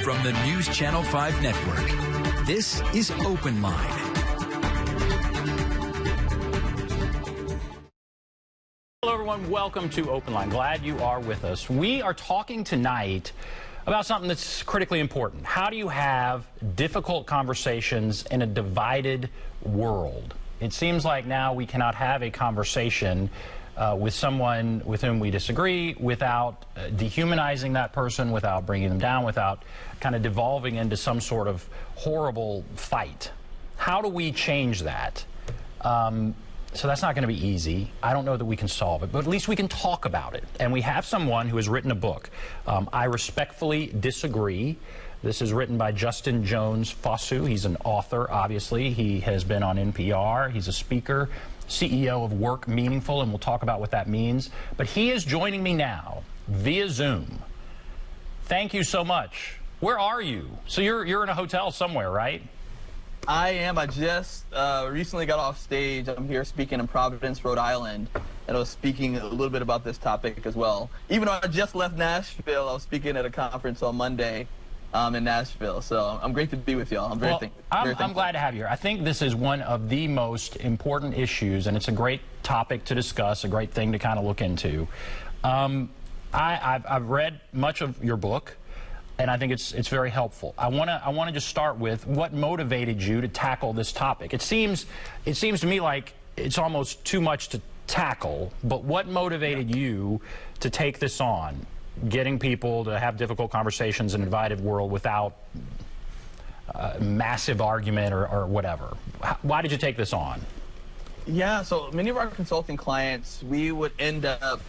from the News Channel 5 Network, this is Open Line. Hello, everyone. Welcome to Open Line. Glad you are with us. We are talking tonight about something that's critically important. How do you have difficult conversations in a divided world? It seems like now we cannot have a conversation with someone with whom we disagree without dehumanizing that person, without bringing them down, without kind of devolving into some sort of horrible fight. How do we change that? So that's not going to be easy. I don't know that we can solve it, but at least we can talk about it. And we have someone who has written a book. I Respectfully Disagree. This is written by Justin Jones-Fosu. He's an author, obviously. He has been on NPR. He's a speaker, CEO of Work Meaningful, and we'll talk about what that means. But he is joining me now via Zoom. Thank you so much. Where are you? So you're in a hotel somewhere, right? I am. I just recently got off stage. I'm here speaking in Providence, Rhode Island, and I was speaking a little bit about this topic as well. Even though I just left Nashville, I was speaking at a conference on Monday in Nashville. So I'm great to be with y'all. I'm glad to have you here. I think this is one of the most important issues, and it's a great topic to discuss, a great thing to kind of look into. I've read much of your book, and I think it's very helpful. I want to just start with what motivated you to tackle this topic. It seems to me like it's almost too much to tackle, but what motivated you to take this on, getting people to have difficult conversations in a divided world without massive argument or whatever? Why did you take this on? Yeah, so many of our consulting clients, we would end up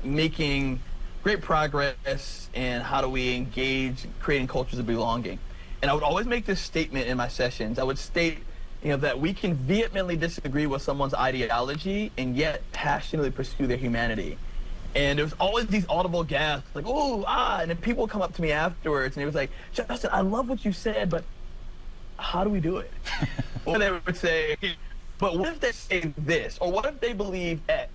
making great progress in how do we engage creating cultures of belonging. And I would always make this statement in my sessions. I would state, that we can vehemently disagree with someone's ideology and yet passionately pursue their humanity. And there's always these audible gasps, like, ooh, and then people would come up to me afterwards and it was like, Justin, I love what you said, but how do we do it? Or they would say, but what if they say this? Or what if they believe X?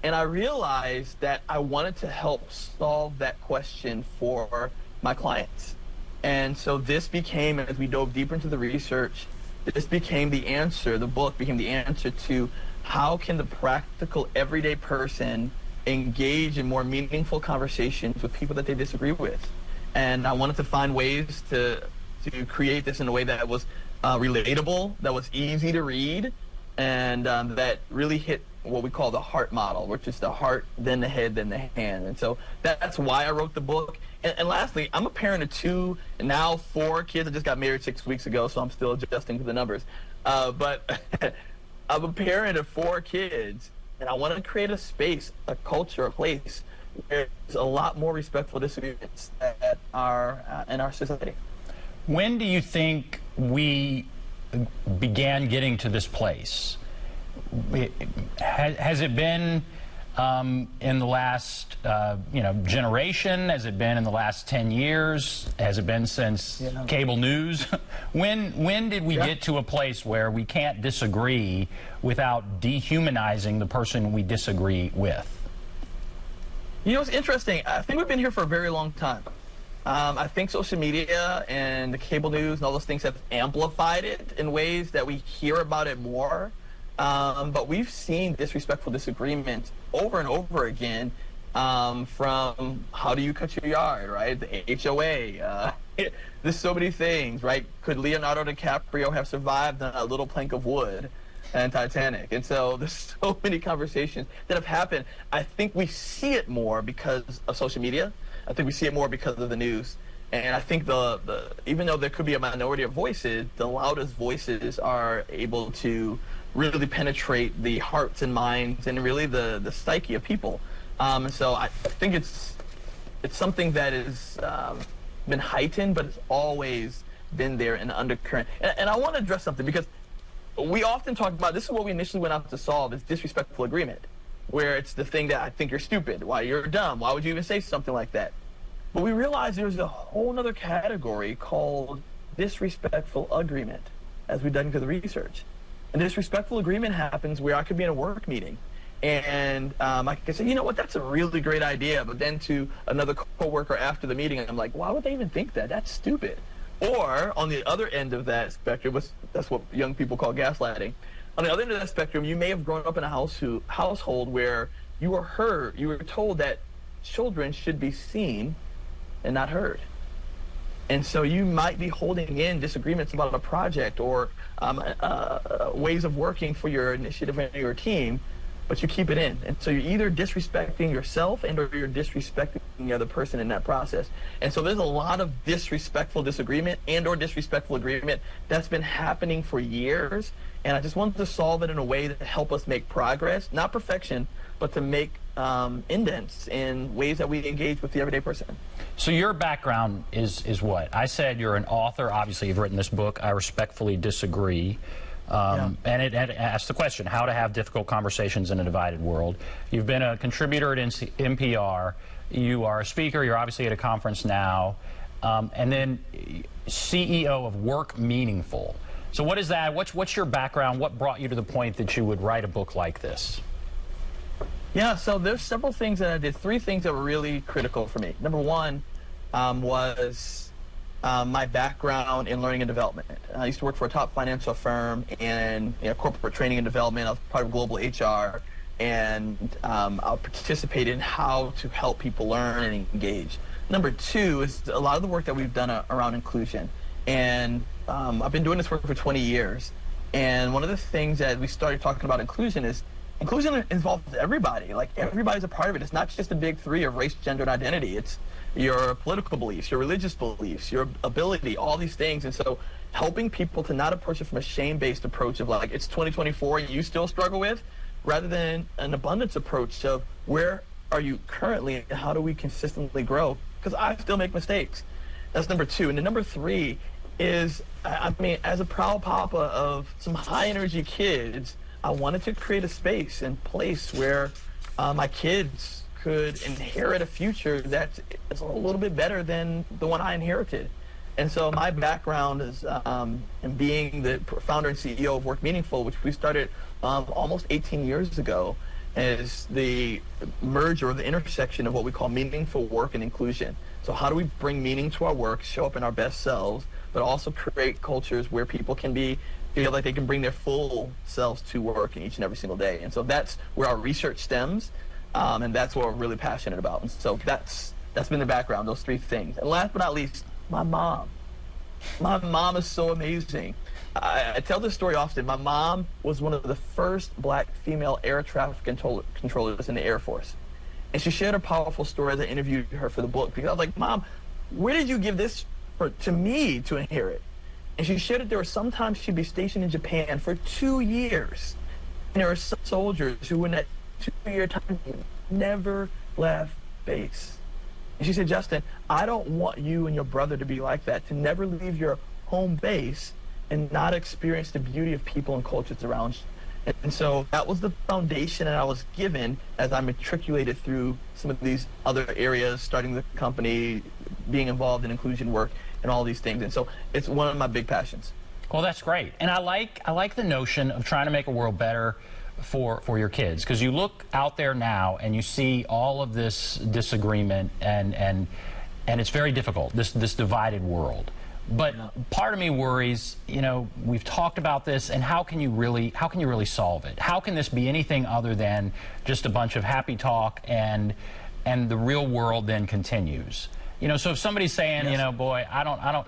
And I realized that I wanted to help solve that question for my clients. And so this became, as we dove deeper into the research, this became the answer, the book became the answer to how can the practical everyday person engage in more meaningful conversations with people that they disagree with. And I wanted to find ways to create this in a way that was relatable, that was easy to read, and that really hit what we call the heart model, which is the heart, then the head, then the hand. And so that's why I wrote the book. And lastly, I'm a parent of 2, and now 4 kids. I just got married 6 weeks ago, so I'm still adjusting to the numbers. But I'm a parent of 4 kids, and I want to create a space, a culture, a place where there's a lot more respectful disagreements that are in our society. When do you think we began getting to this place? Has it been in the last generation? Has it been in the last 10 years? Has it been since cable news? When did we get to a place where we can't disagree without dehumanizing the person we disagree with? It's interesting. I think we've been here for a very long time. I think social media and the cable news and all those things have amplified it in ways that we hear about it more. But we've seen disrespectful disagreement over and over again, from how do you cut your yard, right? The HOA. There's so many things, right? Could Leonardo DiCaprio have survived on a little plank of wood and Titanic? And so there's so many conversations that have happened. I think we see it more because of social media. I think we see it more because of the news. And I think even though there could be a minority of voices, the loudest voices are able to really penetrate the hearts and minds and really the psyche of people. And so I think it's something that has been heightened, but it's always been there in the undercurrent. And I want to address something, because we often talk about, this is what we initially went out to solve, is disrespectful agreement, where it's the thing that I think you're stupid, why you're dumb, why would you even say something like that? But we realized there's a whole other category called disrespectful agreement, as we've done into the research. And disrespectful agreement happens where I could be in a work meeting And I could say, you know what, that's a really great idea. But then to another coworker after the meeting, I'm like, why would they even think that? That's stupid. Or on the other end of that spectrum, that's what young people call gaslighting. On the other end of that spectrum, you may have grown up in a household where you were told that children should be seen and not heard. And so you might be holding in disagreements about a project or ways of working for your initiative and your team, but you keep it in. And so you're either disrespecting yourself or you're disrespecting the other person in that process. And so there's a lot of disrespectful disagreement or disrespectful agreement that's been happening for years. And I just wanted to solve it in a way to help us make progress, not perfection, but to make indents in ways that we engage with the everyday person. So your background is what? I said you're an author. Obviously, you've written this book. I respectfully disagree. And it asks the question, how to have difficult conversations in a divided world. You've been a contributor at NPR. You are a speaker. You're obviously at a conference now. And then CEO of Work Meaningful. So what is that? What's your background? What brought you to the point that you would write a book like this? Yeah, so there's several things that I did. 3 things that were really critical for me. Number one was my background in learning and development. I used to work for a top financial firm in corporate training and development. I was part of global HR, and I'll participate in how to help people learn and engage. Number 2 is a lot of the work that we've done around inclusion. And I've been doing this work for 20 years. And one of the things that we started talking about inclusion is inclusion involves everybody. Like, everybody's a part of it. It's not just the big 3 of race, gender, and identity. It's your political beliefs, your religious beliefs, your ability, all these things. And so helping people to not approach it from a shame-based approach of like, it's 2024 and you still struggle with, rather than an abundance approach of where are you currently and how do we consistently grow? Because I still make mistakes. That's number 2. And then number 3 is, I mean, as a proud papa of some high-energy kids, I wanted to create a space and place where my kids could inherit a future that is a little bit better than the one I inherited. And so my background is in being the founder and CEO of Work Meaningful, which we started almost 18 years ago, is the merger or the intersection of what we call meaningful work and inclusion. So how do we bring meaning to our work, show up in our best selves, but also create cultures where people can feel like they can bring their full selves to work each and every single day. And so that's where our research stems, and that's what we're really passionate about. And so that's been the background, those 3 things. And last but not least, my mom. My mom is so amazing. I tell this story often. My mom was one of the first black female air traffic controllers in the Air Force. And she shared a powerful story as I interviewed her for the book, because I was like, Mom, where did you give this to me to inherit? And she shared that there were sometimes she'd be stationed in Japan for 2 years. And there were some soldiers who in that 2-year time never left base. And she said, Justin, I don't want you and your brother to be like that, to never leave your home base and not experience the beauty of people and cultures around you. And so that was the foundation that I was given as I matriculated through some of these other areas, starting the company, being involved in inclusion work, and all these things. And so it's one of my big passions. Well, that's great. And I like the notion of trying to make a world better for your kids, because you look out there now and you see all of this disagreement, and it's very difficult, this divided world. But part of me worries, we've talked about this, and how can you really solve it? How can this be anything other than just a bunch of happy talk, and the real world then continues? So if somebody's saying, Yes. Boy, I don't,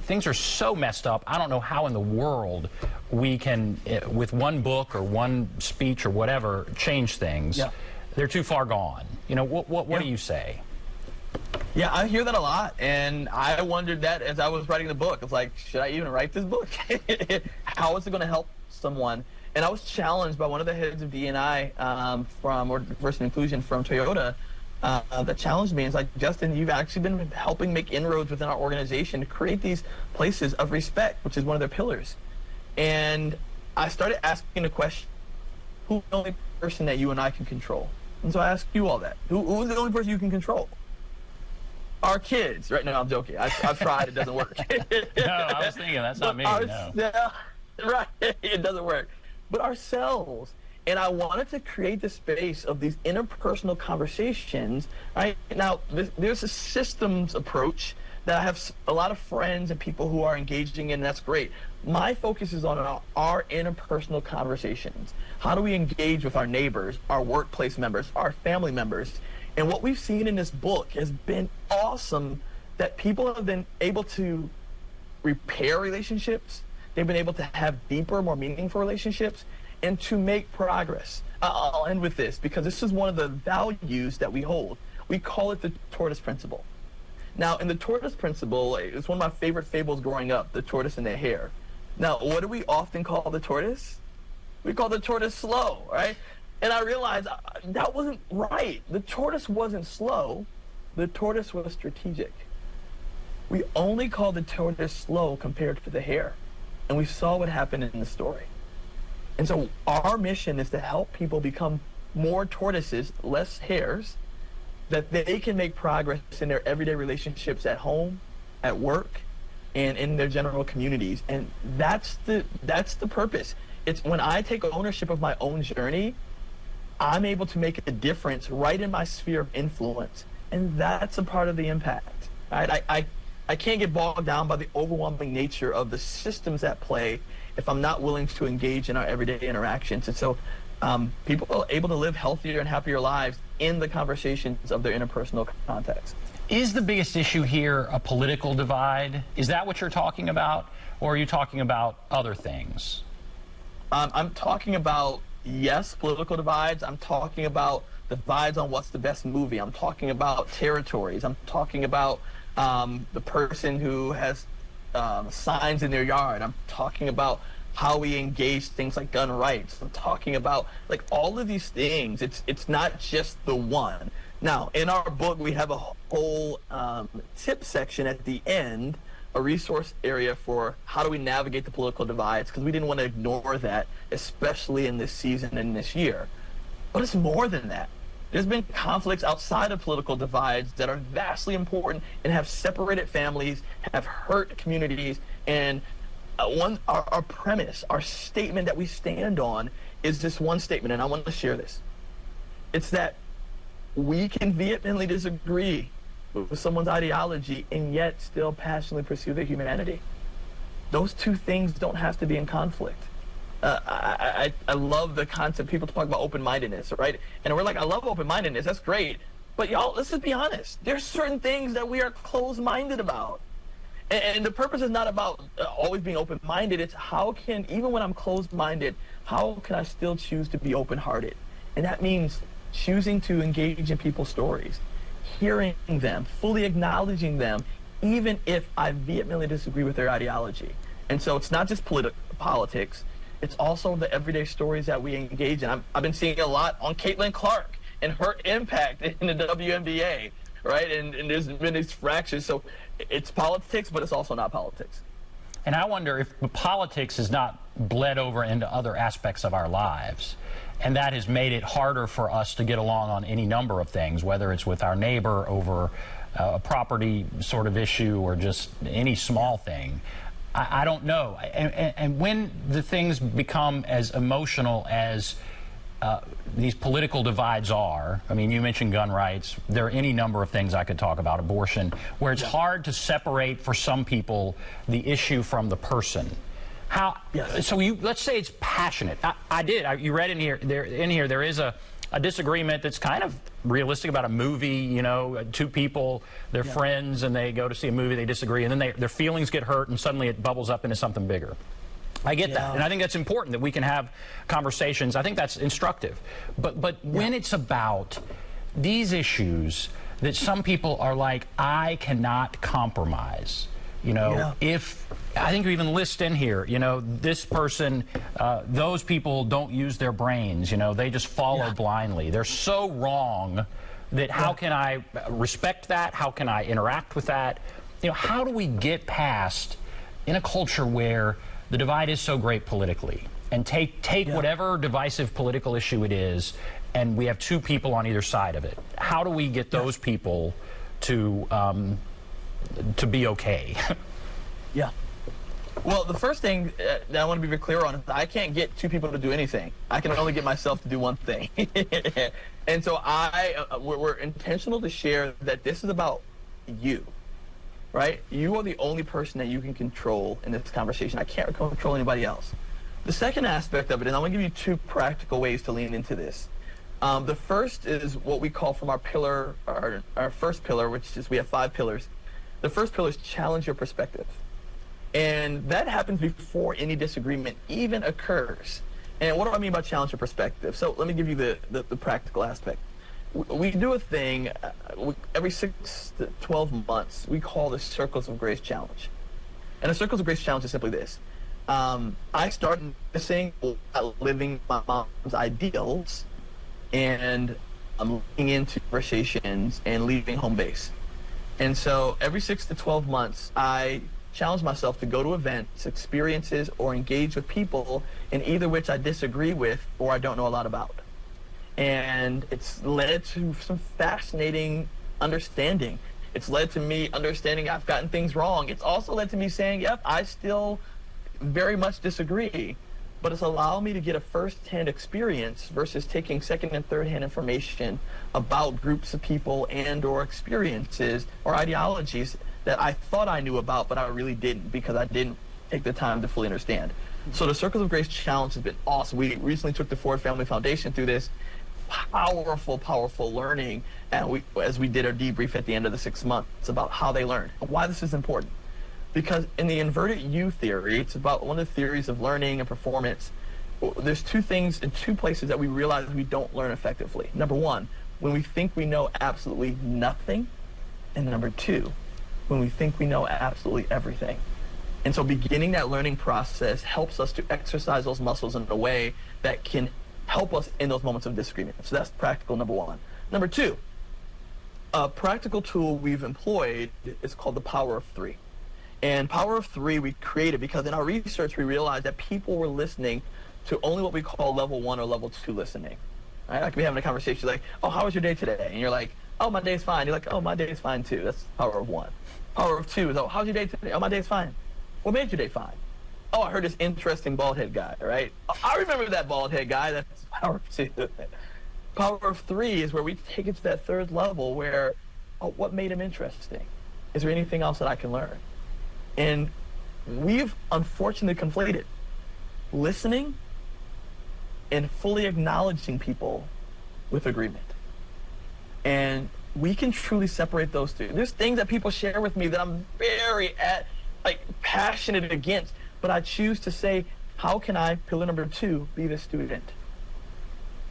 things are so messed up, I don't know how in the world we can, with one book or one speech or whatever, change things. Yeah. They're too far gone. What do you say? Yeah, I hear that a lot, and I wondered that as I was writing the book. It's like, should I even write this book? How is it going to help someone? And I was challenged by one of the heads of D&I or diversity and inclusion from Toyota that challenged me. It's like, Justin, you've actually been helping make inroads within our organization to create these places of respect, which is one of their pillars. And I started asking the question, who's the only person that you and I can control? And so I asked you all that. Who's the only person you can control? Our kids. Right now, I'm joking. I've tried. It doesn't work. No, I was thinking that's not me. No. Yeah, right. It doesn't work. But ourselves. And I wanted to create the space of these interpersonal conversations. Right now, there's a systems approach that I have a lot of friends and people who are engaging in. That's great. My focus is on our interpersonal conversations. How do we engage with our neighbors, our workplace members, our family members? And what we've seen in this book has been awesome, that people have been able to repair relationships. They've been able to have deeper, more meaningful relationships, and to make progress. I'll end with this, because this is one of the values that we hold. We call it the tortoise principle. Now, in the tortoise principle, it's one of my favorite fables growing up, the tortoise and the hare. Now, what do we often call the tortoise? We call the tortoise slow, right? And I realized that wasn't right. The tortoise wasn't slow. The tortoise was strategic. We only called the tortoise slow compared to the hare. And we saw what happened in the story. And so our mission is to help people become more tortoises, less hares, that they can make progress in their everyday relationships at home, at work, and in their general communities. And that's the purpose. It's when I take ownership of my own journey, I'm able to make a difference right in my sphere of influence. And that's a part of the impact. Right? I can't get bogged down by the overwhelming nature of the systems at play if I'm not willing to engage in our everyday interactions. And so people are able to live healthier and happier lives in the conversations of their interpersonal context. Is the biggest issue here a political divide? Is that what you're talking about? Or are you talking about other things? I'm talking about, yes, political divides. I'm talking about divides on what's the best movie. I'm talking about territories. I'm talking about the person who has signs in their yard. I'm talking about how we engage things like gun rights. I'm talking about like all of these things. It's not just the one. Now, in our book, we have a whole tip section at the end, a resource area for how do we navigate the political divides, because we didn't want to ignore that, especially in this season and this year. But it's more than that. There's been conflicts outside of political divides that are vastly important and have separated families, have hurt communities, and our premise, our statement that we stand on is this one statement, and I want to share this. It's that we can vehemently disagree with someone's ideology and yet still passionately pursue their humanity. Those two things don't have to be in conflict. I love the concept. People talk about open-mindedness, right? And we're like, I love open-mindedness. That's great. But y'all, let's just be honest. There's certain things that we are closed-minded about. And the purpose is not about always being open-minded. It's how can, even when I'm closed-minded, how can I still choose to be open-hearted? And that means choosing to engage in people's stories, hearing them, fully acknowledging them, even if I vehemently disagree with their ideology. And so it's not just politics. It's also the everyday stories that we engage in. I've been seeing a lot on Caitlin Clark and her impact in the WNBA, right? And there's been these fractures. So it's politics, but it's also not politics. And I wonder if politics has not bled over into other aspects of our lives, and that has made it harder for us to get along on any number of things, whether it's with our neighbor over a property sort of issue or just any small thing. I don't know. And when the things become as emotional as these political divides are, I mean, you mentioned gun rights. There are any number of things I could talk about, abortion, where it's hard to separate for some people the issue from the person. How? Yes. So let's say it's passionate. You read in here. There is a disagreement that's kind of realistic about a movie. You know, two people, they're friends, and they go to see a movie. They disagree, and then their feelings get hurt, and suddenly it bubbles up into something bigger. I get that, and I think that's important that we can have conversations. I think that's instructive. But when it's about these issues that some people are like, I cannot compromise. You know, if I think you even list in here, you know, this person, those people don't use their brains. You know, they just follow blindly. They're so wrong that how can I respect that? How can I interact with that? You know, how do we get past in a culture where the divide is so great politically, and take whatever divisive political issue it is, and we have two people on either side of it? How do we get those people to be okay? Well, the first thing that I want to be very clear on is I can't get two people to do anything. I can only get myself to do one thing. And so we're intentional to share that this is about you, right? You are the only person that you can control in this conversation. I can't control anybody else. The second aspect of it, and I want to give you two practical ways to lean into this. The first is what we call from our pillar, our first pillar, which is we have 5 pillars. The first pillar is challenge your perspective. And that happens before any disagreement even occurs. And what do I mean by challenge your perspective? So let me give you the practical aspect. We do a thing every 6 to 12 months. We call the Circles of Grace Challenge. And the Circles of Grace Challenge is simply this. I started saying living my mom's ideals, and I'm looking into conversations and leaving home base. And so every 6 to 12 months, I challenge myself to go to events, experiences, or engage with people in either which I disagree with or I don't know a lot about. And it's led to some fascinating understanding. It's led to me understanding I've gotten things wrong. It's also led to me saying, yep, I still very much disagree. But it's allowed me to get a first-hand experience versus taking second and third-hand information about groups of people and or experiences or ideologies that I thought I knew about, but I really didn't because I didn't take the time to fully understand. So the Circles of Grace Challenge has been awesome. We recently took the Ford Family Foundation through this powerful learning, and as we did our debrief at the end of the 6 months about how they learned and why this is important. Because in the inverted U theory, it's about one of the theories of learning and performance. There's 2 things in 2 places that we realize we don't learn effectively. Number 1, when we think we know absolutely nothing. And number 2, when we think we know absolutely everything. And so beginning that learning process helps us to exercise those muscles in a way that can help us in those moments of disagreement. So that's practical number 1. Number 2, a practical tool we've employed is called the Power of 3. And Power of 3 we created because in our research we realized that people were listening to only what we call level 1 or level 2 listening. Right? Like we having a conversation like, oh, how was your day today? And you're like, oh, my day's fine. You're like, oh, my day's fine too. That's Power of 1. Power of 2 is, oh, how's your day today? Oh, my day's fine. What made your day fine? Oh, I heard this interesting bald head guy, right? Oh, I remember that bald head guy. That's Power of 2. Power of 3 is where we take it to that third level where, oh, what made him interesting? Is there anything else that I can learn? And we've unfortunately conflated listening and fully acknowledging people with agreement. And we can truly separate those two. There's things that people share with me that I'm very passionate against, but I choose to say, how can I, pillar number 2, be the student?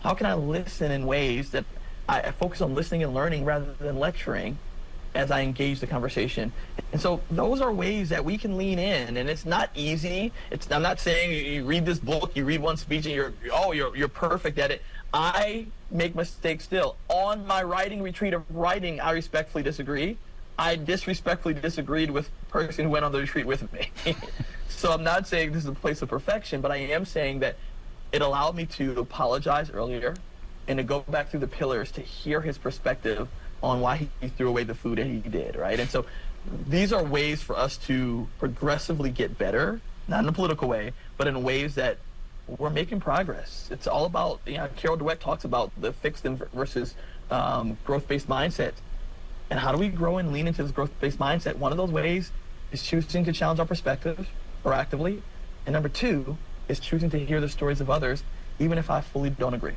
How can I listen in ways that I focus on listening and learning rather than lecturing as I engage the conversation? And so those are ways that we can lean in, and it's not easy. I'm not saying you read this book, you read one speech, and you're perfect at it. I make mistakes still. On my writing retreat of writing, I respectfully disagree. I disrespectfully disagreed with the person who went on the retreat with me. So I'm not saying this is a place of perfection, but I am saying that it allowed me to apologize earlier and to go back through the pillars to hear his perspective on why he threw away the food that he did, right? And so these are ways for us to progressively get better, not in a political way, but in ways that we're making progress. It's all about, Carol Dweck talks about the fixed versus growth-based mindset. And how do we grow and lean into this growth-based mindset? One of those ways is choosing to challenge our perspective proactively. And number 2 is choosing to hear the stories of others, even if I fully don't agree.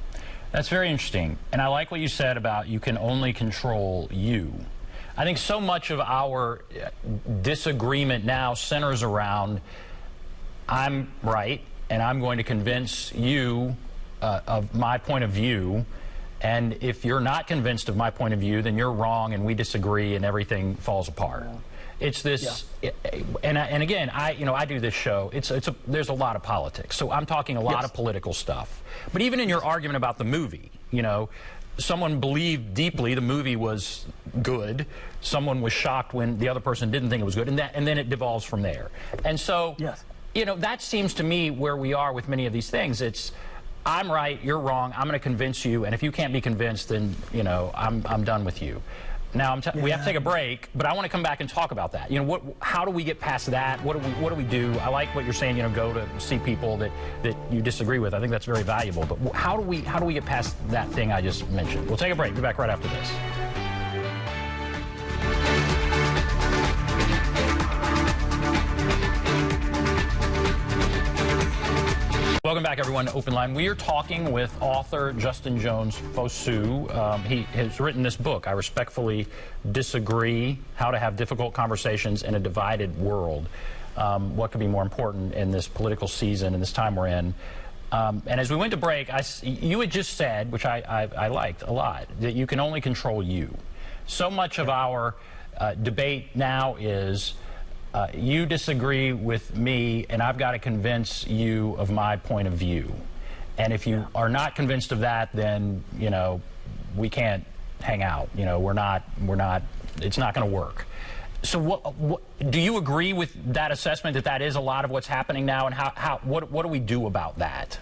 That's very interesting. And I like what you said about you can only control you. I think so much of our disagreement now centers around I'm right and I'm going to convince you of my point of view. And if you're not convinced of my point of view, then you're wrong and we disagree and everything falls apart. Yeah. It's this, and again, I do this show. There's a lot of politics, so I'm talking a lot of political stuff. But even in your argument about the movie, someone believed deeply the movie was good. Someone was shocked when the other person didn't think it was good, and then it devolves from there. And so, that seems to me where we are with many of these things. It's I'm right, you're wrong. I'm going to convince you, and if you can't be convinced, then I'm done with you. Now we have to take a break, but I want to come back and talk about that. You know, how do we get past that? What do we do? I like what you're saying. You know, go to see people that you disagree with. I think that's very valuable. But how do we get past that thing I just mentioned? We'll take a break. Be back right after this. Welcome back, everyone, to Open Line. We are talking with author Justin Jones-Fosu. He has written this book, I Respectfully Disagree, How to Have Difficult Conversations in a Divided World. What could be more important in this political season and this time we're in? And as we went to break, you had just said, which I liked a lot, that you can only control you. So much of our debate now is you disagree with me, and I've got to convince you of my point of view. And if you are not convinced of that, then, you know, we can't hang out. You know, we're not, it's not going to work. So what do you agree with that assessment, that is a lot of what's happening now, and what do we do about that?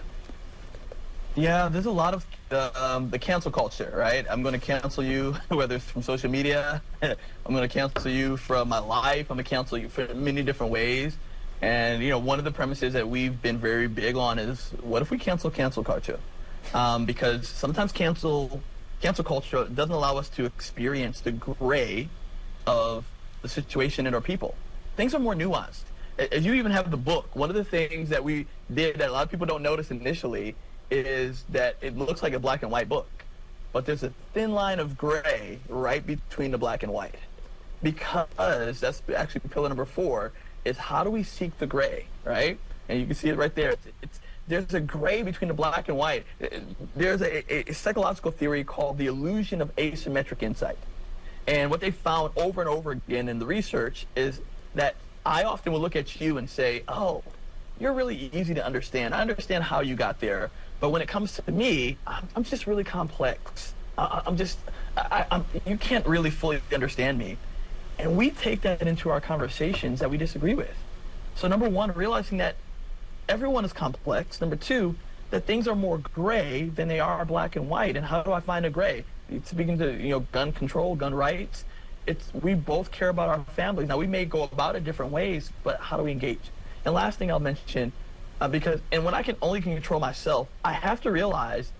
Yeah, there's a lot of the cancel culture, right? I'm going to cancel you, whether it's from social media. I'm going to cancel you from my life. I'm going to cancel you for many different ways. And, you know, one of the premises that we've been very big on is, what if we cancel culture? Because sometimes cancel culture doesn't allow us to experience the gray of the situation and our people. Things are more nuanced. As you even have the book, one of the things that we did that a lot of people don't notice initially is that it looks like a black and white book, but there's a thin line of gray right between the black and white, because that's actually pillar number 4, is how do we seek the gray, right? And you can see it right there. There's a gray between the black and white. There's a psychological theory called the illusion of asymmetric insight. And what they found over and over again in the research is that I often will look at you and say, oh, you're really easy to understand. I understand how you got there. But when it comes to me, I'm just really complex. You can't really fully understand me. And we take that into our conversations that we disagree with. So number 1, realizing that everyone is complex. Number 2, that things are more gray than they are black and white. And how do I find a gray? Speaking to, you know, gun control, gun rights, we both care about our families. Now, we may go about it different ways, but how do we engage? And last thing I'll mention, and when I can only control myself, I have to realize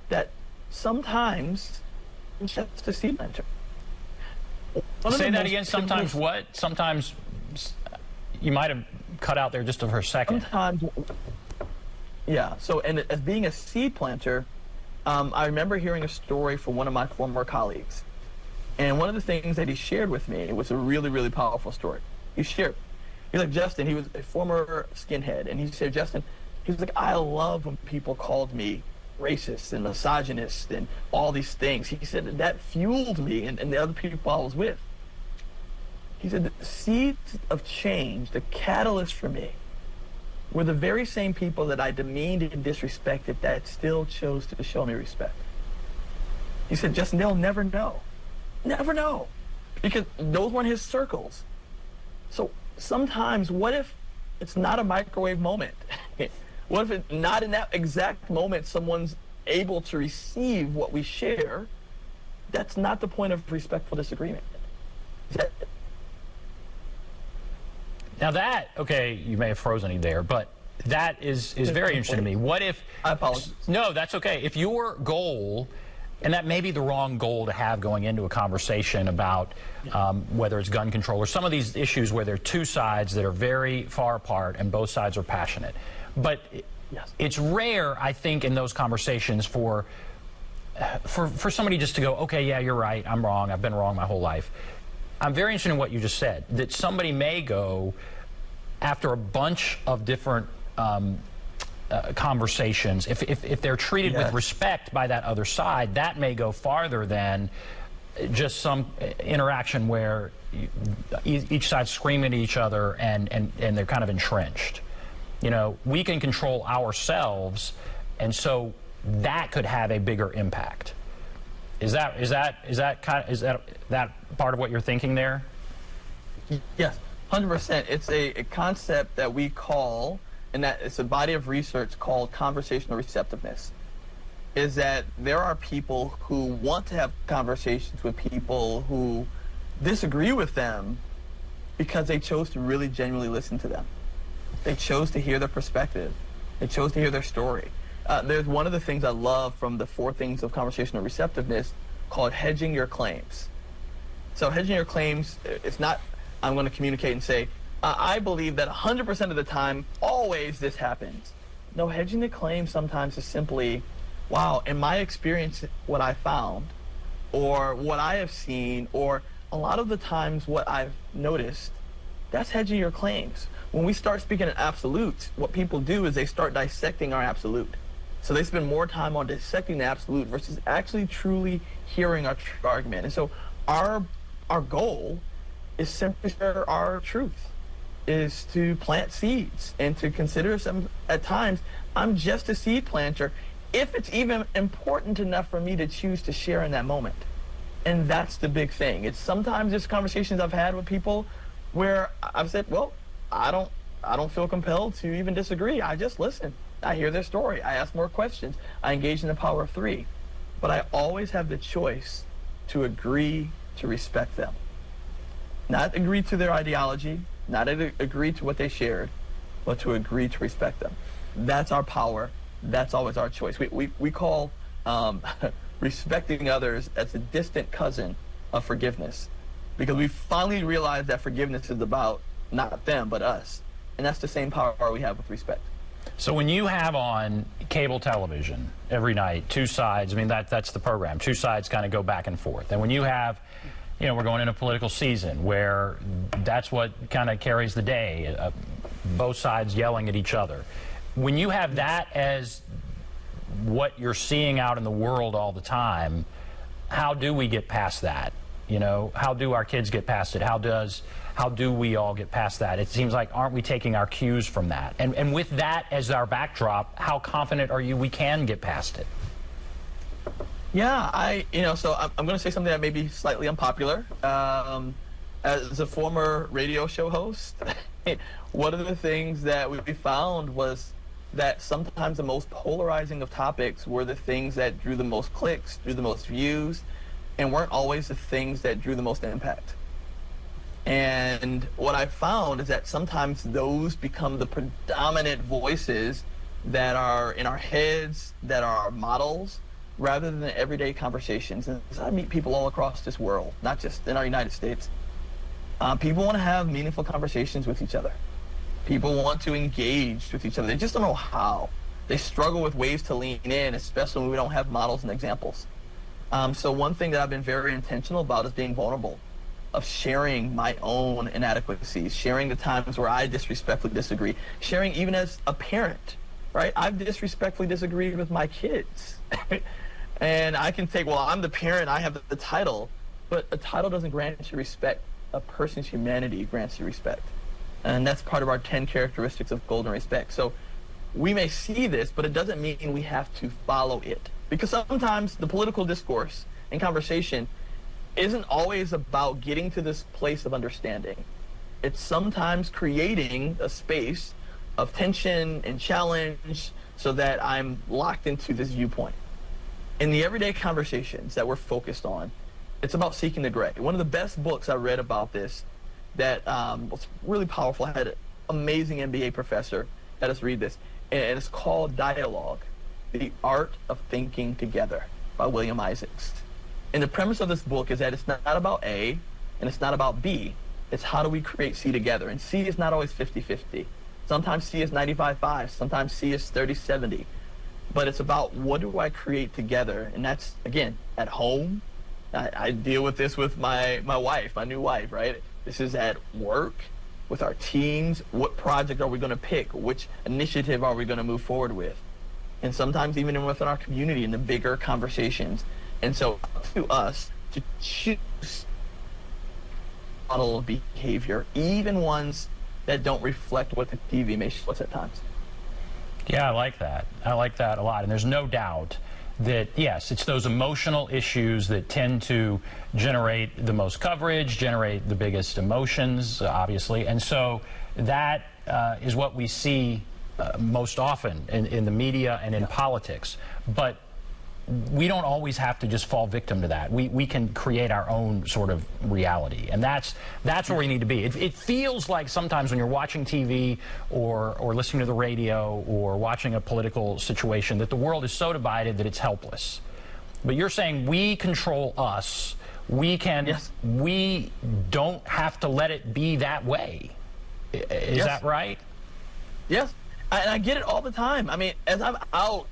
that sometimes I'm just a seed planter. Say that again. Sometimes what? Sometimes you might have cut out there just for a second. Sometimes, yeah. So, and as being a seed planter, I remember hearing a story from one of my former colleagues, and one of the things that he shared with me was a really, really powerful story. He's like, Justin, he was a former skinhead, and he said, Justin, he was like, I love when people called me racist and misogynist and all these things. He said that fueled me and the other people I was with. He said the seeds of change, the catalyst for me, were the very same people that I demeaned and disrespected that still chose to show me respect. He said, Justin, they'll never know. Never know. Because those weren't his circles. So sometimes, what if it's not a microwave moment? What if it's not in that exact moment someone's able to receive what we share? That's not the point of respectful disagreement. Now that, okay, you may have frozen me there, but that is very interesting to me. What if... I apologize. No, that's okay. If your goal, and that may be the wrong goal to have going into a conversation about whether it's gun control or some of these issues where there are two sides that are very far apart and both sides are passionate. But it's rare, I think, in those conversations for somebody just to go, okay, yeah, you're right, I'm wrong, I've been wrong my whole life. I'm very interested in what you just said, that somebody may go after a bunch of different conversations. If they're treated with respect by that other side, that may go farther than just some interaction where each side's screaming at each other and they're kind of entrenched. You know, we can control ourselves, and so that could have a bigger impact. Is that part of what you're thinking there? Yes, 100%. It's a concept that we call, and that it's a body of research called conversational receptiveness. is that there are people who want to have conversations with people who disagree with them because they chose to really genuinely listen to them. They chose to hear their perspective. They chose to hear their story. There's one of the things I love from the 4 things of conversational receptiveness called hedging your claims. So hedging your claims, it's not, I'm going to communicate and say, I believe that 100% of the time, always this happens. No, hedging the claim sometimes is simply, wow, in my experience, what I found, or what I have seen, or a lot of the times what I've noticed, that's hedging your claims. When we start speaking in absolutes, what people do is they start dissecting our absolute. So they spend more time on dissecting the absolute versus actually truly hearing our argument. And so our goal is simply to share our truth, is to plant seeds and to consider some, at times, I'm just a seed planter, if it's even important enough for me to choose to share in that moment. And that's the big thing. It's sometimes there's conversations I've had with people where I've said, well, I don't feel compelled to even disagree. I just listen. I hear their story. I ask more questions. I engage in the power of 3. But I always have the choice to agree to respect them. Not agree to their ideology, not agree to what they shared, but to agree to respect them. That's our power. That's always our choice. We call respecting others as a distant cousin of forgiveness, because we finally realized that forgiveness is about not them, but us. And that's the same power we have with respect. So when you have on cable television every night, 2 sides, I mean, that's the program, 2 sides kind of go back and forth. And when you have, you know, we're going into a political season where that's what kind of carries the day, both sides yelling at each other. When you have that as what you're seeing out in the world all the time, how do we get past that? You know, how do our kids get past it? How do we all get past that? It seems like, aren't we taking our cues from that? And with that as our backdrop, how confident are you we can get past it? Yeah, so I'm going to say something that may be slightly unpopular. As a former radio show host, one of the things that we found was that sometimes the most polarizing of topics were the things that drew the most clicks, drew the most views, and weren't always the things that drew the most impact. And what I found is that sometimes those become the predominant voices that are in our heads, that are our models, rather than the everyday conversations. And as I meet people all across this world, not just in our United States, people want to have meaningful conversations with each other. People want to engage with each other. They just don't know how. They struggle with ways to lean in, especially when we don't have models and examples. So one thing that I've been very intentional about is being vulnerable, of sharing my own inadequacies, sharing the times where I disrespectfully disagree, sharing even as a parent, right? I've disrespectfully disagreed with my kids. And I can take, well, I'm the parent, I have the title, but a title doesn't grant you respect. A person's humanity grants you respect. And that's part of our 10 characteristics of golden respect. So we may see this, but it doesn't mean we have to follow it. Because sometimes the political discourse and conversation isn't always about getting to this place of understanding. It's sometimes creating a space of tension and challenge so that I'm locked into this viewpoint. In the everyday conversations that we're focused on, it's about seeking the gray. One of the best books I read about this that was really powerful, I had an amazing MBA professor let us read this, and it's called Dialogue, The Art of Thinking Together by William Isaacs. And the premise of this book is that it's not about A and it's not about B. It's how do we create C together. And C is not always 50-50. Sometimes C is 95-5. Sometimes C is 30-70. But it's about what do I create together. And that's, again, at home. I deal with this with my wife, my new wife, right? This is at work, with our teams. What project are we going to pick? Which initiative are we going to move forward with? And sometimes even within our community in the bigger conversations. And so up to us to choose model of behavior, even ones that don't reflect what the TV may show us at times. Yeah, I like that. I like that a lot. And there's no doubt that, yes, it's those emotional issues that tend to generate the most coverage, generate the biggest emotions, obviously. And so that is what we see most often in the media and in politics. But we don't always have to just fall victim to that. We can create our own sort of reality, and that's where we need to be. It feels like sometimes when you're watching TV or listening to the radio or watching a political situation that the world is so divided that it's helpless. But you're saying we control us. We can. Yes. We don't have to let it be that way. Is yes. that right? Yes, and I get it all the time. I mean, as I'm out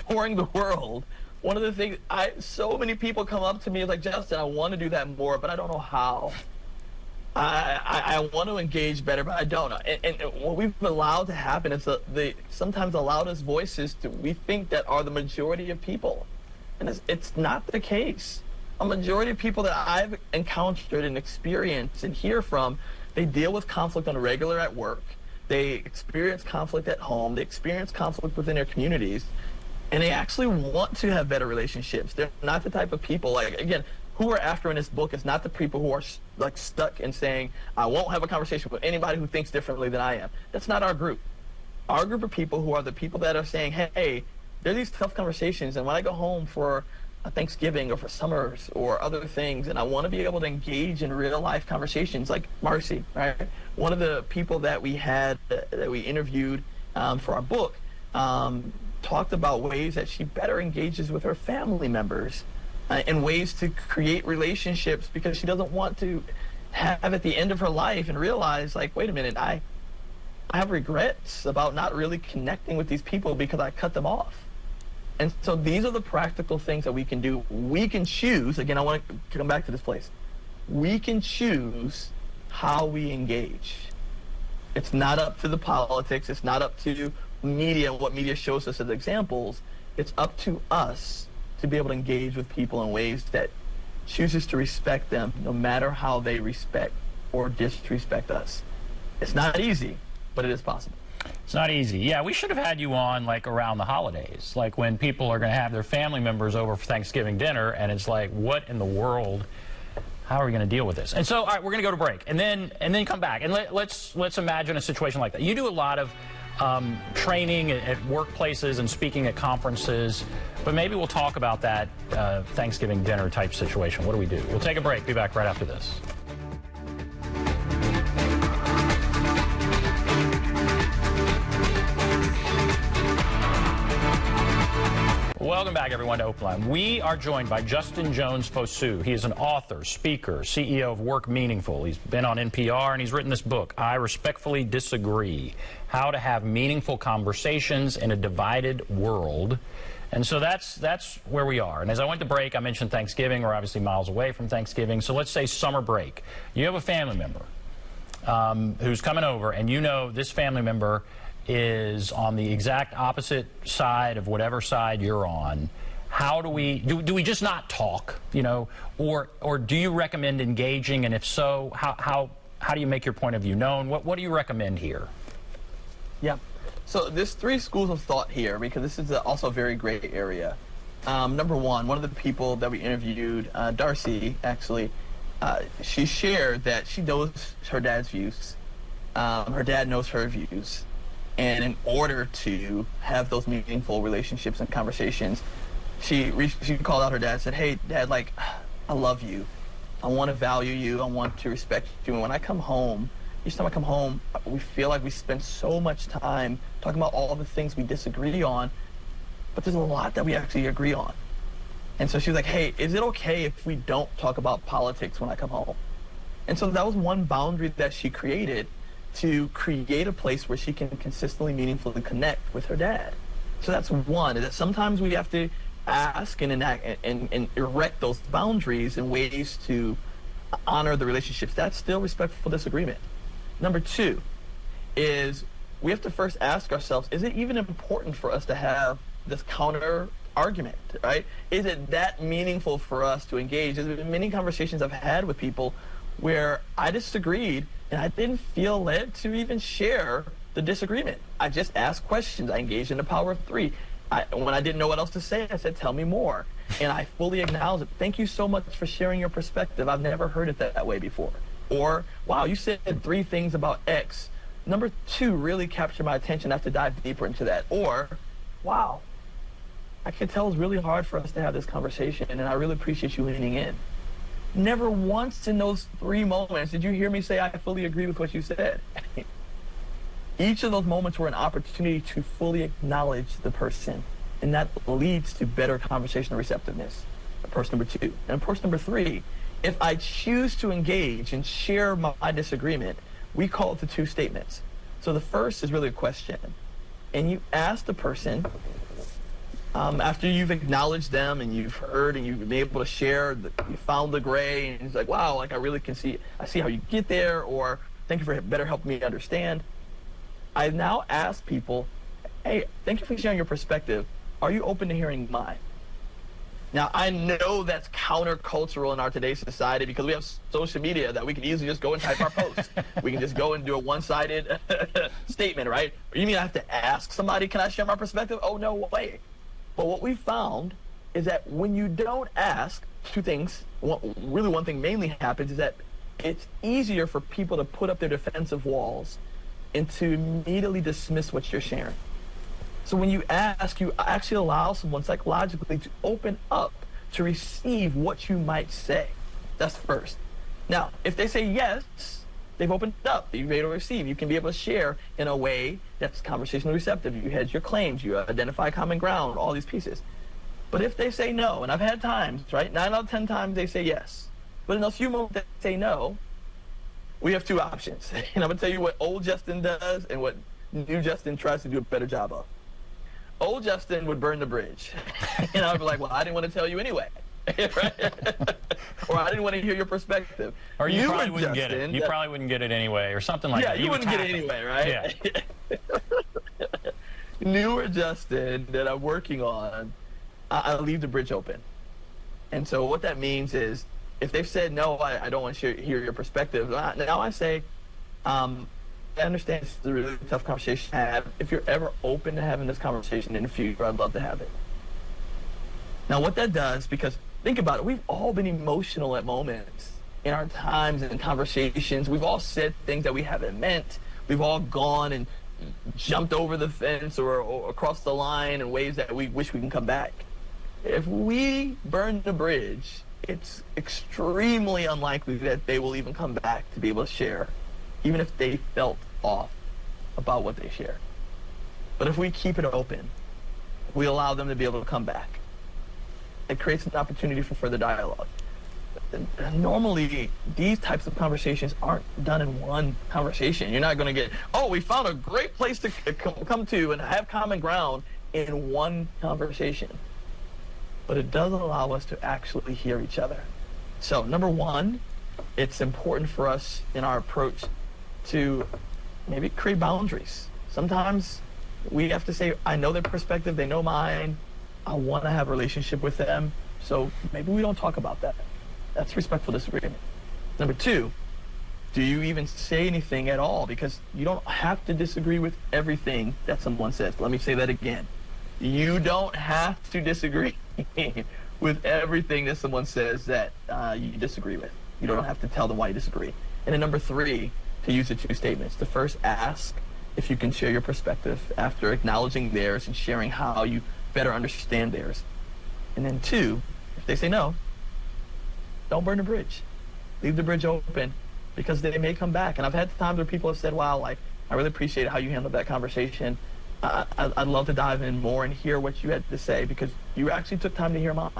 touring the world, one of the things, so many people come up to me like, Justin, I want to do that more, but I don't know how. I want to engage better, but I don't know. And what we've allowed to happen is the sometimes the loudest voices we think that are the majority of people. And it's not the case. A majority of people that I've encountered and experienced and hear from, they deal with conflict on a regular at work. They experience conflict at home. They experience conflict within their communities. And they actually want to have better relationships. They're not the type of people, like, again, who we're after in this book is not the people who are like stuck in saying, I won't have a conversation with anybody who thinks differently than I am. That's not our group. Our group of people who are the people that are saying, hey, there are these tough conversations, and when I go home for a Thanksgiving or for summers or other things, and I want to be able to engage in real life conversations, like Marcy, right? One of the people that we had, that we interviewed for our book, talked about ways that she better engages with her family members and ways to create relationships, because she doesn't want to have at the end of her life and realize, like, wait a minute, I have regrets about not really connecting with these people because I cut them off. And so these are the practical things that we can do. We can choose, again, I want to come back to this place. We can choose how we engage. It's not up to the politics. It's not up to media, what media shows us as examples. It's up to us to be able to engage with people in ways that chooses to respect them, no matter how they respect or disrespect us. It's not easy, but it is possible. It's not easy. Yeah, we should have had you on like around the holidays, like when people are going to have their family members over for Thanksgiving dinner, and it's like, what in the world? How are we going to deal with this? And so, all right, we're going to go to break, and then come back, and let's imagine a situation like that. You do a lot of training at workplaces and speaking at conferences, but maybe we'll talk about that Thanksgiving dinner type situation. What do we do? We'll take a break. Be back right after this. Welcome back, everyone, to Open Line. We are joined by Justin Jones-Fosu. He is an author, speaker, CEO of Work Meaningful. He's been on NPR, and he's written this book, I Respectfully Disagree, How to Have Meaningful Conversations in a Divided World. And so that's where we are. And as I went to break, I mentioned Thanksgiving. We're obviously miles away from Thanksgiving. So let's say summer break. You have a family member who's coming over, and you know this family member is on the exact opposite side of whatever side you're on. How do we we just not talk, you know, or do you recommend engaging, and if so, how do you make your point of view known? What do you recommend here? Yeah, so there's three schools of thought here, because this is also a very gray area. Number one of the people that we interviewed, Darcy, actually, she shared that she knows her dad's views. Her dad knows her views. And in order to have those meaningful relationships and conversations, she called out her dad and said, hey, Dad, like, I love you. I want to value you. I want to respect you. And when I come home, each time I come home, we feel like we spend so much time talking about all the things we disagree on, but there's a lot that we actually agree on. And so she was like, hey, is it okay if we don't talk about politics when I come home? And so that was one boundary that she created, to create a place where she can consistently, meaningfully connect with her dad. So that's one, is that sometimes we have to ask and enact and erect those boundaries in ways to honor the relationships. That's still respectful disagreement. Number two is we have to first ask ourselves, is it even important for us to have this counter argument, right? Is it that meaningful for us to engage? There's been many conversations I've had with people where I disagreed, and I didn't feel led to even share the disagreement. I just asked questions. I engaged in the power of three. When I didn't know what else to say, I said, tell me more. And I fully acknowledged it. Thank you so much for sharing your perspective. I've never heard it that way before. Or, wow, you said 3 things about X. Number 2 really captured my attention. I have to dive deeper into that. Or, wow, I can tell it's really hard for us to have this conversation, and I really appreciate you leaning in. Never once in those 3 moments did you hear me say, I fully agree with what you said. Each of those moments were an opportunity to fully acknowledge the person, and that leads to better conversational receptiveness. Approach number 2. And approach number 3, if I choose to engage and share my disagreement, we call it the 2 statements. So the first is really a question, and you ask the person, after you've acknowledged them and you've heard and you've been able to share, you found the gray, and it's like, wow, like I see how you get there, or thank you for better helping me understand. I now ask people, hey, thank you for sharing your perspective. Are you open to hearing mine? Now, I know that's countercultural in our today's society because we have social media that we can easily just go and type our post. We can just go and do a one-sided statement, right? You mean I have to ask somebody, can I share my perspective? Oh, no way. But what we found is that when you don't ask, 2 things, really one thing mainly happens is that it's easier for people to put up their defensive walls and to immediately dismiss what you're sharing. So when you ask, you actually allow someone psychologically to open up to receive what you might say. That's first. Now, if they say yes, they've opened up, you're able to receive. You can be able to share in a way that's conversationally receptive. You hedge your claims, you identify common ground, all these pieces. But if they say no, and I've had times, right, 9 out of 10 times they say yes. But in those few moments that they say no, we have 2 options. And I'm going to tell you what old Justin does and what new Justin tries to do a better job of. Old Justin would burn the bridge. And I would be like, well, I didn't want to tell you anyway. Or I didn't want to hear your perspective. Or you probably wouldn't get it. You probably wouldn't get it anyway, or something like that. Yeah, you wouldn't get it anyway, right? Yeah. Newer Justin that I'm working on, I leave the bridge open. And so what that means is, if they've said, no, I don't want to hear your perspective, now I say, I understand this is a really tough conversation to have. If you're ever open to having this conversation in the future, I'd love to have it. Now what that does, because think about it, we've all been emotional at moments in our times and conversations. We've all said things that we haven't meant. We've all gone and jumped over the fence or across the line in ways that we wish we can come back. If we burn the bridge, it's extremely unlikely that they will even come back to be able to share, even if they felt off about what they shared. But if we keep it open, we allow them to be able to come back. It creates an opportunity for further dialogue. Normally, these types of conversations aren't done in one conversation. You're not going to get, oh, we found a great place to come to and have common ground in one conversation. But it does allow us to actually hear each other. So, number 1, it's important for us in our approach to maybe create boundaries. Sometimes we have to say, I know their perspective, they know mine, I want to have a relationship with them, so maybe we don't talk about that. That's respectful disagreement. Number 2, do you even say anything at all? Because you don't have to disagree with everything that someone says. Let me say that again. You don't have to disagree with everything that someone says that you disagree with. You don't have to tell them why you disagree. And then number 3, to use the 2 statements. The first, ask if you can share your perspective after acknowledging theirs and sharing how you better understand theirs. And then 2, if they say no, don't burn the bridge. Leave the bridge open, because they may come back. And I've had times where people have said, wow, like, I really appreciate how you handled that conversation. I'd love to dive in more and hear what you had to say, because you actually took time to hear mine.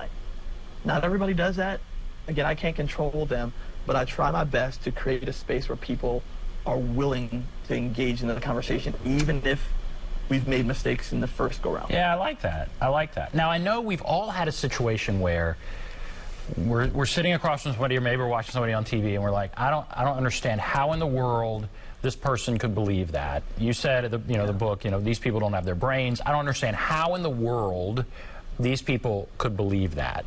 Not everybody does that. Again, I can't control them, but I try my best to create a space where people are willing to engage in the conversation, even if we've made mistakes in the first go-round. Yeah, I like that. I like that. Now, I know we've all had a situation where we're sitting across from somebody, or maybe we're watching somebody on TV, and we're like, I don't understand how in the world this person could believe that. You said, the book, these people don't have their brains. I don't understand how in the world these people could believe that.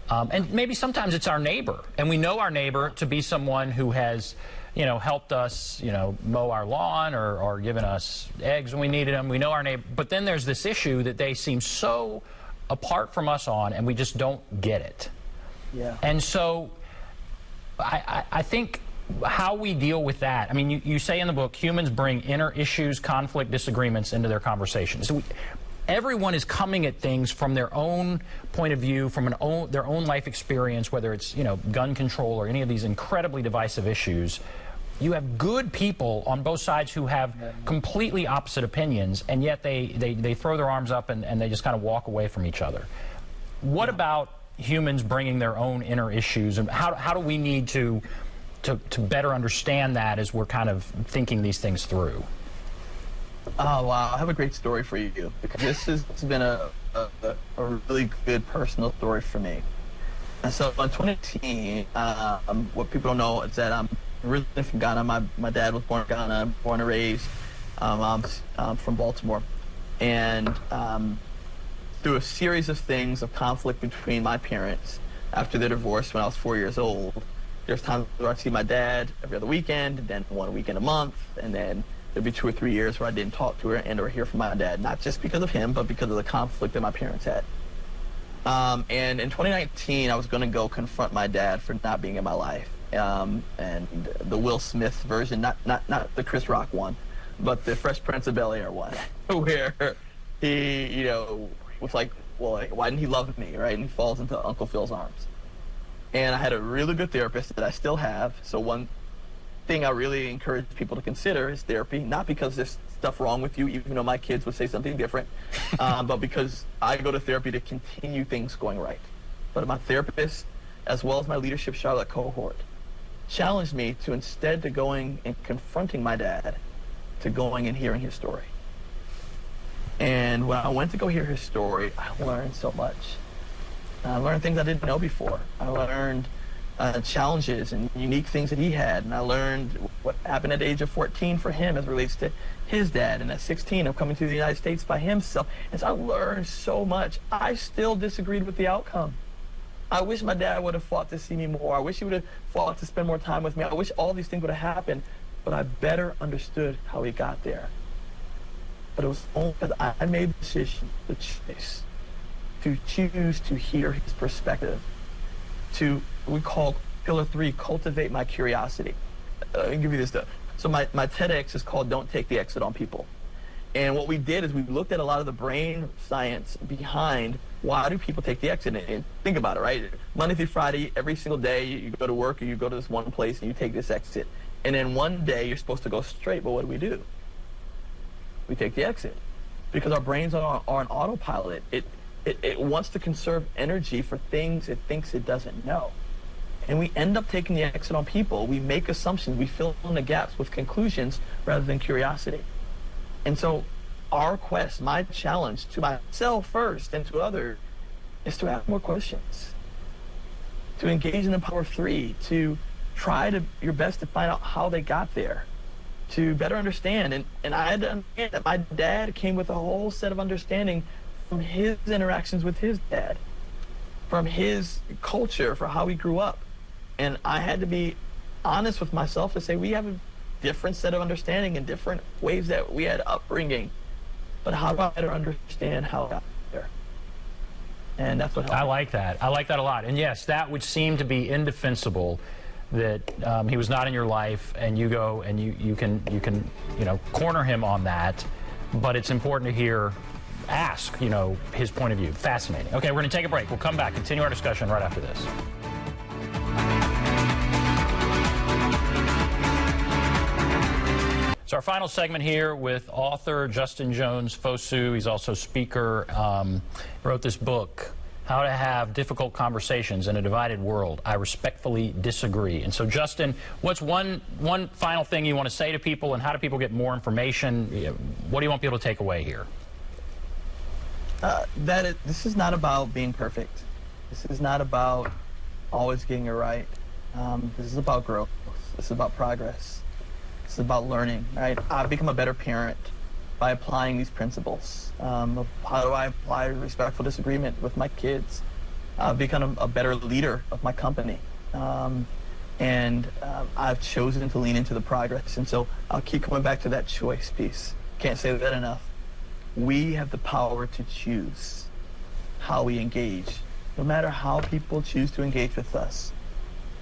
And maybe sometimes it's our neighbor, and we know our neighbor to be someone who has, helped us, mow our lawn or given us eggs when we needed them. We know our neighbor, but then there's this issue that they seem so apart from us on, and we just don't get it. Yeah. And so I think how we deal with that, I mean, you say in the book, humans bring inner issues, conflict, disagreements into their conversations. So everyone is coming at things from their own point of view, from their own life experience, whether it's, gun control or any of these incredibly divisive issues. You have good people on both sides who have completely opposite opinions, and yet they throw their arms up and they just kind of walk away from each other. What about humans bringing their own inner issues, and how do we need to better understand that as we're kind of thinking these things through? Oh, wow. I have a great story for you, because this has been a really good personal story for me. And so in 2018, what people don't know is that I'm originally from Ghana. My dad was born in Ghana, born and raised. I'm from Baltimore. And through a series of things of conflict between my parents after their divorce when I was 4 years old, there's times where I'd see my dad every other weekend, and then one weekend a month, and then there'd be 2 or 3 years where I didn't talk to her and or hear from my dad, not just because of him, but because of the conflict that my parents had. And in 2019, I was going to go confront my dad for not being in my life. And the Will Smith version, not the Chris Rock one, but the Fresh Prince of Bel-Air one, where he, was like, well, why didn't he love me, right? And he falls into Uncle Phil's arms. And I had a really good therapist that I still have. So one thing I really encourage people to consider is therapy, not because there's stuff wrong with you, even though my kids would say something different, but because I go to therapy to continue things going right. But my therapist, as well as my Leadership Charlotte cohort, challenged me to, instead to going and confronting my dad, to going and hearing his story. And when I went to go hear his story, I learned so much. I learned things I didn't know before. I learned challenges and unique things that he had, and I learned what happened at the age of 14 for him as it relates to his dad, and at 16 of coming to the United States by himself. And so I learned so much. I still disagreed with the outcome. I wish my dad would have fought to see me more. I wish he would have fought to spend more time with me. I wish all these things would have happened, but I better understood how he got there. But it was only because I made the decision, the choice, to choose to hear his perspective, to, we call Pillar 3, cultivate my curiosity. Let me give you this stuff. So my TEDx is called Don't Take the Exit on People. And what we did is we looked at a lot of the brain science behind why do people take the exit. And think about it, right? Monday through Friday, every single day, you go to work or you go to this one place and you take this exit. And then one day you're supposed to go straight, but what do? We take the exit. Because our brains are on autopilot. It wants to conserve energy for things it thinks it doesn't know. And we end up taking the exit on people. We make assumptions. We fill in the gaps with conclusions rather than curiosity. And so our quest, my challenge to myself first and to others, is to ask more questions, to engage in the Power 3, to try your best to find out how they got there, to better understand. And I had to understand that my dad came with a whole set of understanding from his interactions with his dad, from his culture, for how he grew up. And I had to be honest with myself to say we have a different set of understanding and different ways that we had upbringing. But how do I better understand how I got there? And that's what helped. I like that. I like that a lot. And yes, that would seem to be indefensible, that he was not in your life, and you go and you can corner him on that. But it's important to ask his point of view. Fascinating. Okay, we're going to take a break. We'll come back, continue our discussion right after this. So our final segment here with author Justin Jones-Fosu. He's also speaker. Wrote this book, How to Have Difficult Conversations in a Divided World. I Respectfully Disagree. And so, Justin, what's one final thing you want to say to people, and how do people get more information? What do you want people to take away here? This is not about being perfect. This is not about always getting it right. This is about growth. This is about progress. This is about learning, right? I've become a better parent by applying these principles. How do I apply respectful disagreement with my kids? I've become a better leader of my company. And I've chosen to lean into the progress. And so I'll keep coming back to that choice piece. Can't say that enough. We have the power to choose how we engage. No matter how people choose to engage with us,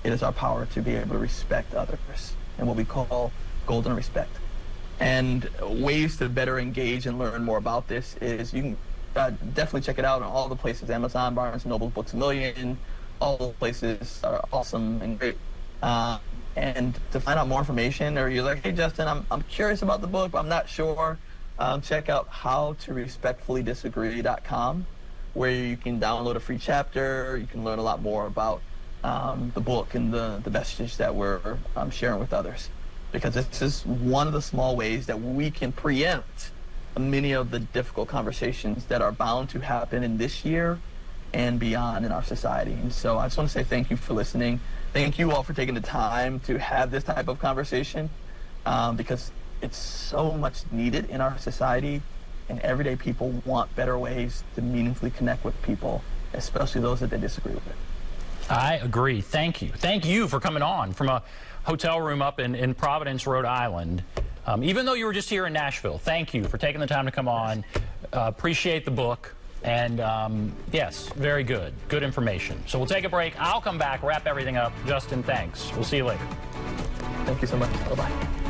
it is our power to be able to respect others and what we call golden respect. And ways to better engage and learn more about this is you can definitely check it out on all the places: Amazon, Barnes & Noble, Books A Million. All the places are awesome and great. And to find out more information, or you're like, hey, Justin, I'm curious about the book, but I'm not sure, check out howtorespectfullydisagree.com, where you can download a free chapter. You can learn a lot more about the book and the message that we're sharing with others. Because this is one of the small ways that we can preempt many of the difficult conversations that are bound to happen in this year and beyond in our society. And so I just want to say thank you for listening. Thank you all for taking the time to have this type of conversation, because it's so much needed in our society, and everyday people want better ways to meaningfully connect with people, especially those that they disagree with. I agree. Thank you. Thank you for coming on from a hotel room up in Providence, Rhode Island. Even though you were just here in Nashville, thank you for taking the time to come on. Appreciate the book. And yes, very good. Good information. So we'll take a break. I'll come back, wrap everything up. Justin, thanks. We'll see you later. Thank you so much. Bye-bye.